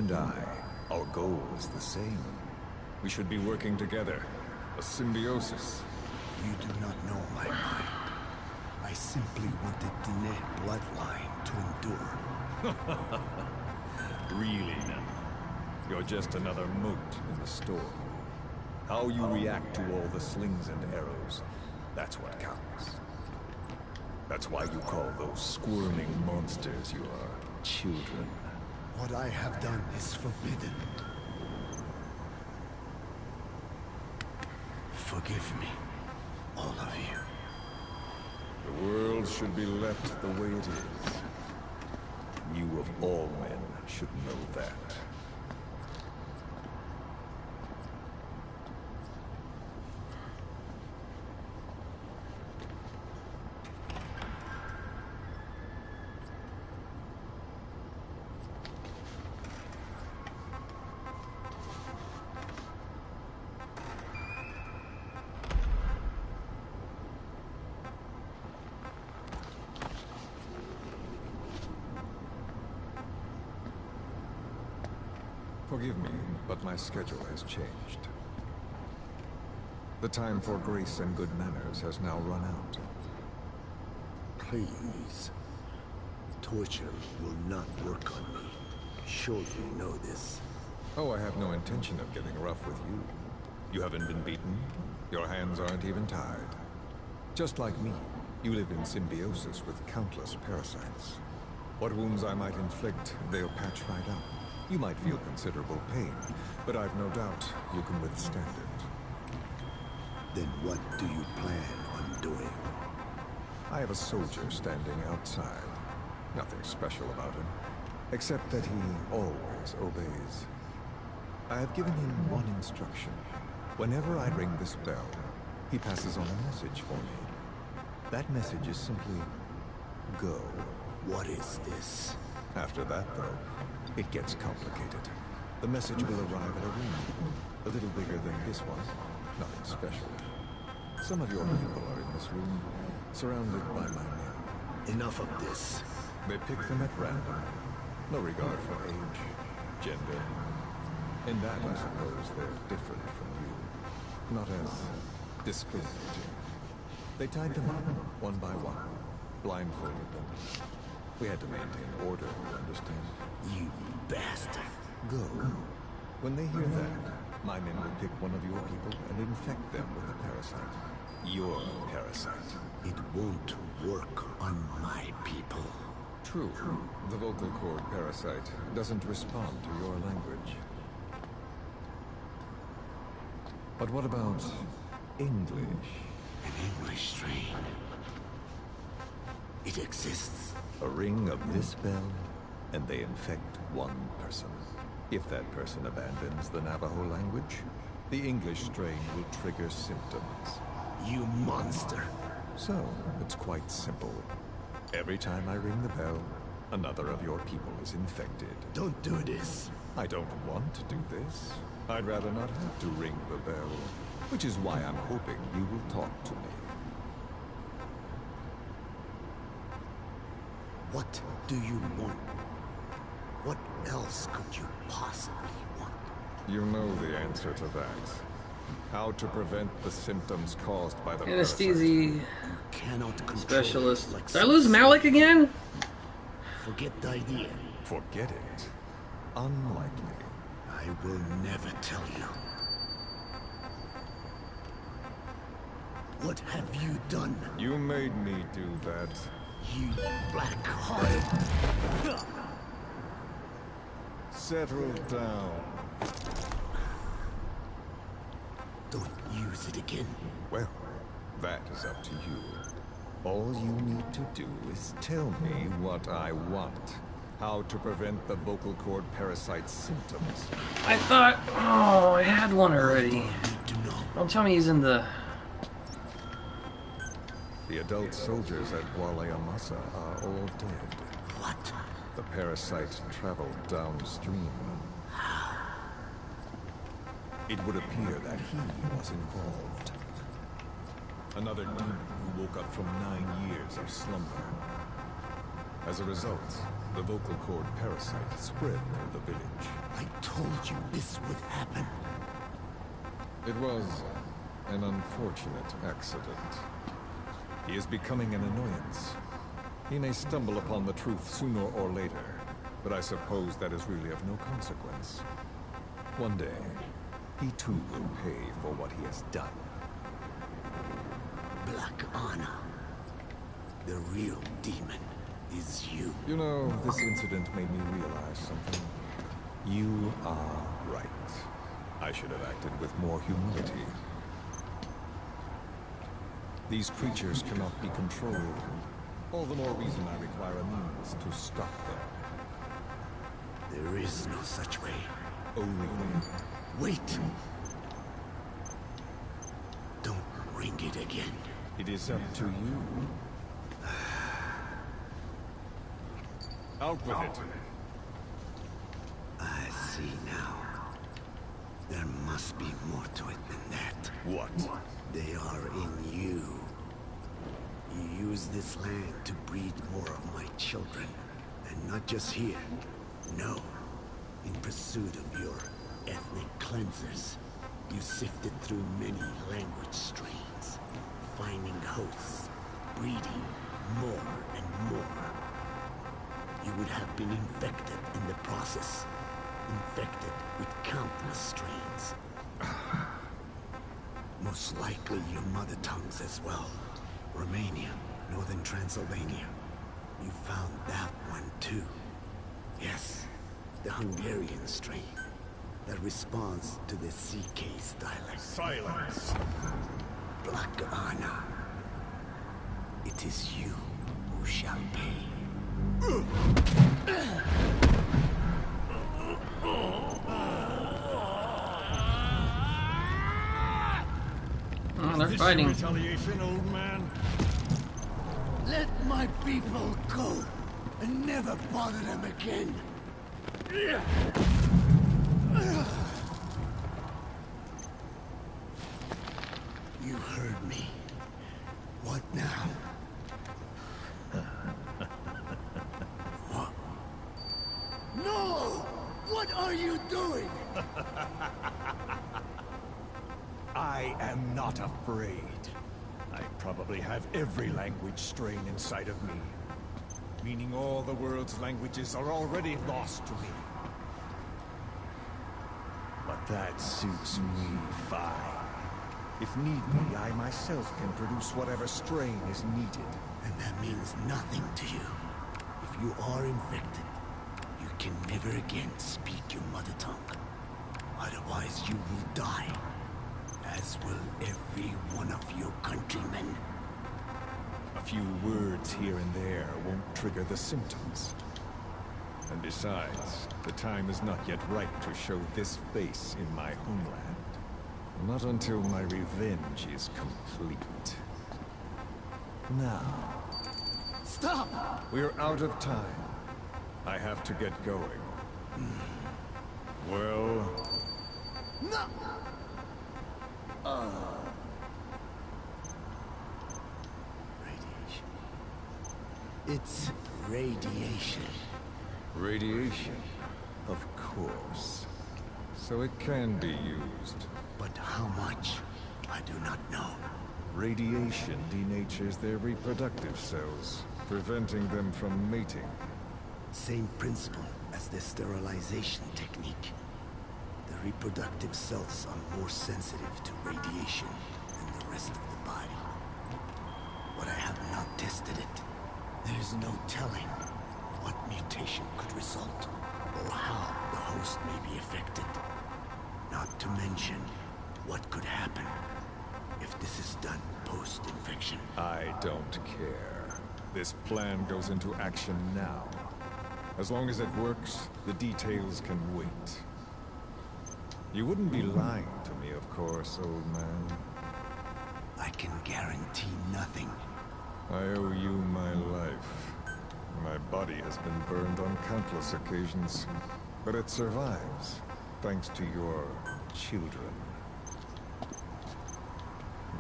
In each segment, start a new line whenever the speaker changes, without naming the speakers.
and I, our goal is the same. We should be working together. A symbiosis.
You do not know my mind. I simply want the Diné bloodline to endure.
Really now? You're just another mote in the storm. How you react to all the slings and arrows, that's what counts. That's why you call those squirming monsters you are children.
What I have done is forbidden. Forgive me, all of you.
The world should be left the way it is. You of all men should know that. Forgive me, but my schedule has changed. The time for grace and good manners has now run out.
Please. Torture will not work on me. Sure you know this.
Oh, I have no intention of getting rough with you. You haven't been beaten. Your hands aren't even tied. Just like me, you live in symbiosis with countless parasites. What wounds I might inflict, they'll patch right up. You might feel considerable pain, but I've no doubt you can withstand it.
Then what do you plan on doing?
I have a soldier standing outside. Nothing special about him, except that he always obeys. I have given him one instruction. Whenever I ring this bell, he passes on a message for me. That message is simply, go.
What is this?
After that, though, it gets complicated. The message will arrive at a room, a little bigger than this one. Nothing special. Some of your people are in this room, surrounded by my men.
Enough of this.
They pick them at random. No regard for age, gender. In that, I suppose, they're different from you. Not as discriminating. They tied them up, one by one, blindfolded them. We had to maintain order, you understand?
You bastard.
Go. When they hear that, my men will pick one of your people and infect them with the parasite. Your parasite.
It won't work on my people.
True. The vocal cord parasite doesn't respond to your language. But what about English?
An English strain. It exists.
A ring of this bell, and they infect one person. If that person abandons the Navajo language, the English strain will trigger symptoms.
You monster.
So, it's quite simple. Every time I ring the bell, another of your people is infected.
Don't do this.
I don't want to do this. I'd rather not have to ring the bell, which is why I'm hoping you will talk to me.
What do you want? What else could you possibly want?
You know the answer to that. How to prevent the symptoms caused by the
anesthesia
specialist.
Like did I lose Malik again?
Forget the idea.
Forget it. Unlikely.
I will never tell you. What have you done?
You made me do that.
You black-hearted.
Settle down.
Don't use it again.
Well, that is up to you. All you need to do is tell me what I want. How to prevent the vocal cord parasite symptoms.
I thought, oh, I had one already. Don't tell me he's in the...
The adult soldiers at Amasa are all dead.
What?
The parasite traveled downstream. It would appear that he was involved. Another demon who woke up from 9 years of slumber. As a result, the vocal cord parasite spread through the village.
I told you this would happen.
It was an unfortunate accident. He is becoming an annoyance. He may stumble upon the truth sooner or later, but I suppose that is really of no consequence. One day, he too will pay for what he has done.
Black Anna. The real demon is you.
You know, this incident made me realize something. You are right. I should have acted with more humility. These creatures cannot be controlled. All the more reason I require a means to stop them.
There is no such way.
Only way.
Wait! Don't ring it again.
It is up to you. Out with it.
I see now. There must be more to it than that.
What?
They are in you. You use this land to breed more of my children. And not just here. No. In pursuit of your ethnic cleansers, you sifted through many language strains, finding hosts, breeding more and more. You would have been infected in the process. Infected with countless strains. Most likely your mother tongues as well. Romania, northern Transylvania. You found that one too. Yes, the Hungarian strain that responds to the CK's dialect.
Silence!
Black Anna. It is you who shall pay.
Oh, they're fighting.
Retaliation, old man.
Let my people go and never bother them again. You heard me. What now? What? No! What are you doing?
I am not afraid. I probably have every language strain inside of me. Meaning all the world's languages are already lost to me. But that suits me fine. If need be, I myself can produce whatever strain is needed.
And that means nothing to you. If you are infected, you can never again speak your mother tongue. Otherwise you will die. As will every one of your countrymen.
A few words here and there won't trigger the symptoms.
And besides, the time is not yet right to show this face in my homeland. Not until my revenge is complete. Now...
Stop!
We're out of time. I have to get going. Well...
No! Radiation. It's radiation.
Radiation? Of course. So it can be used.
But how much? I do not know.
Radiation denatures their reproductive cells, preventing them from mating.
Same principle as the sterilization technique. The reproductive cells are more sensitive to radiation than the rest of the body. But I have not tested it. There is no telling what mutation could result, or how the host may be affected. Not to mention what could happen if this is done post-infection.
I don't care. This plan goes into action now. As long as it works, the details can wait. You wouldn't be lying to me, of course, old man.
I can guarantee nothing.
I owe you my life. My body has been burned on countless occasions, but it survives, thanks to your children.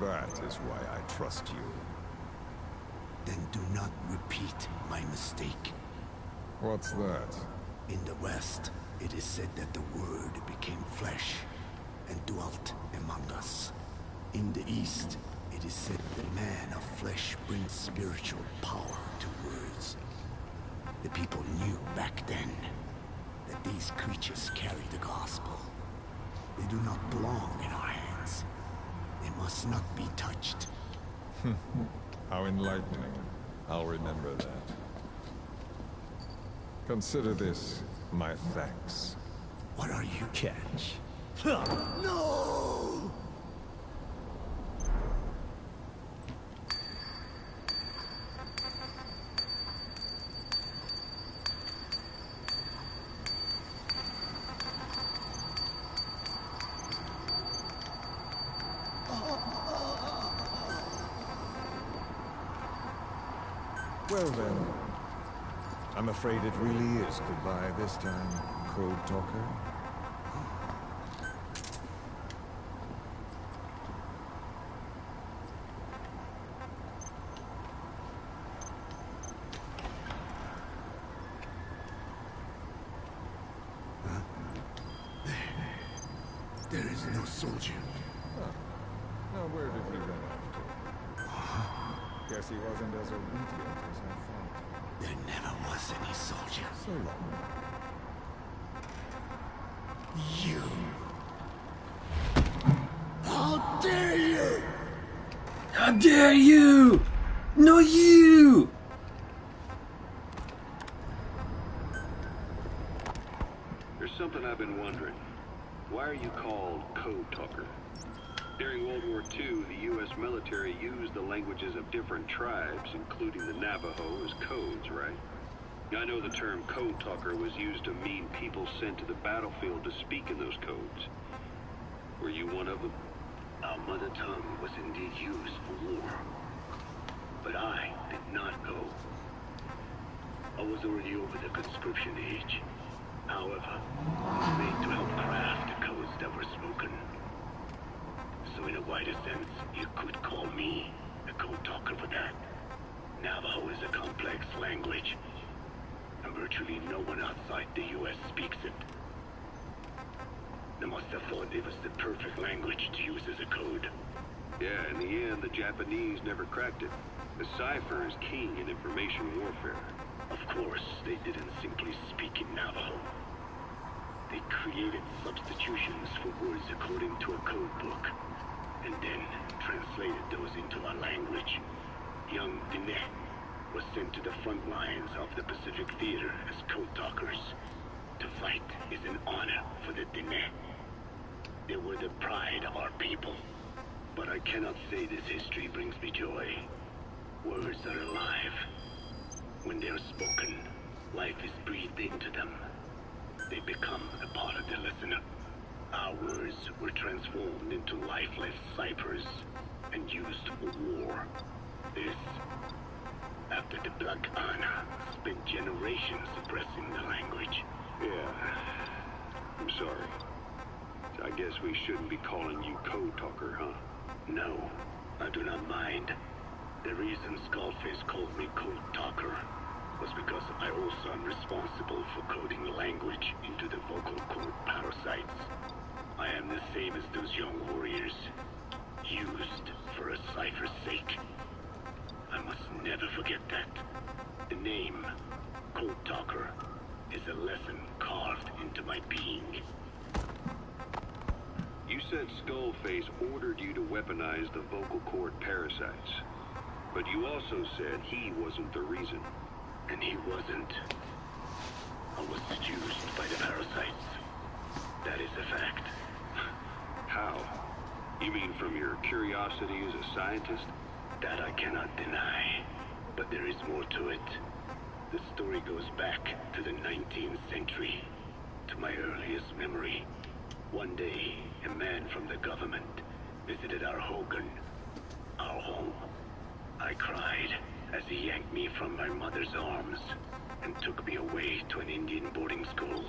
That is why I trust you.
Then do not repeat my mistake.
What's that?
In the West, It is said that the Word became flesh and dwelt among us. In the East, it is said the man of flesh brings spiritual power to words. The people knew back then that these creatures carry the gospel. They do not belong in our hands. They must not be touched.
How enlightening. I'll remember that. Consider this my thanks.
What are you?
Catch.
No!
Well then, I'm afraid it really is goodbye this time, Code Talker.
There is no soldier.
Now where did he run off to? Guess he wasn't as obedient as I thought.
There never was any soldier.
So long.
You! How dare you!
How dare you! No, you!
There's something I've been wondering. Why are you called Code Talker? During World War II, the U.S. military used the languages of different tribes, including the Navajo, as codes, right? I know the term Code Talker was used to mean people sent to the battlefield to speak in those codes. Were you one of them?
Our mother tongue was indeed used for war. But I did not go. I was already over the conscription age. However, I was made to help craft the codes that were spoken. So in a wider sense, you could call me a code talker for that. Navajo is a complex language, and virtually no one outside the U.S. speaks it. They must have thought it was the perfect language to use as a code.
Yeah, in the end, the Japanese never cracked it. The cipher is king in information warfare.
Of course, they didn't simply speak in Navajo. They created substitutions for words according to a code book, and then translated those into our language. Young Diné was sent to the front lines of the Pacific Theater as code talkers. To fight is an honor for the Diné. They were the pride of our people. But I cannot say this history brings me joy. Words are alive. When they are spoken, life is breathed into them. They become a part of the listener. Our words were transformed into lifeless ciphers and used for war. This, after the Black Ana spent generations suppressing the language.
Yeah, I'm sorry. I guess we shouldn't be calling you Code Talker, huh?
No, I do not mind. The reason Skullface called me Code Talker was because I also am responsible for coding the language into the vocal cord parasites. I am the same as those young warriors, used for a cipher's sake. I must never forget that. The name, Code Talker, is a lesson carved into my being.
You said Skullface ordered you to weaponize the vocal cord parasites. But you also said he wasn't the reason.
And he wasn't. I was seduced by the parasites. That is a fact.
How? You mean from your curiosity as a scientist?
That I cannot deny. But there is more to it. The story goes back to the 19th century, to my earliest memory. One day, a man from the government visited our Hogan, our home. I cried as he yanked me from my mother's arms and took me away to an Indian boarding school.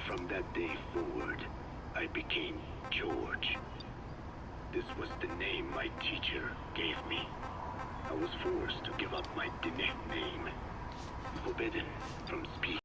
From that day forward, I became George. This was the name my teacher gave me. I was forced to give up my Diné name, forbidden from speaking.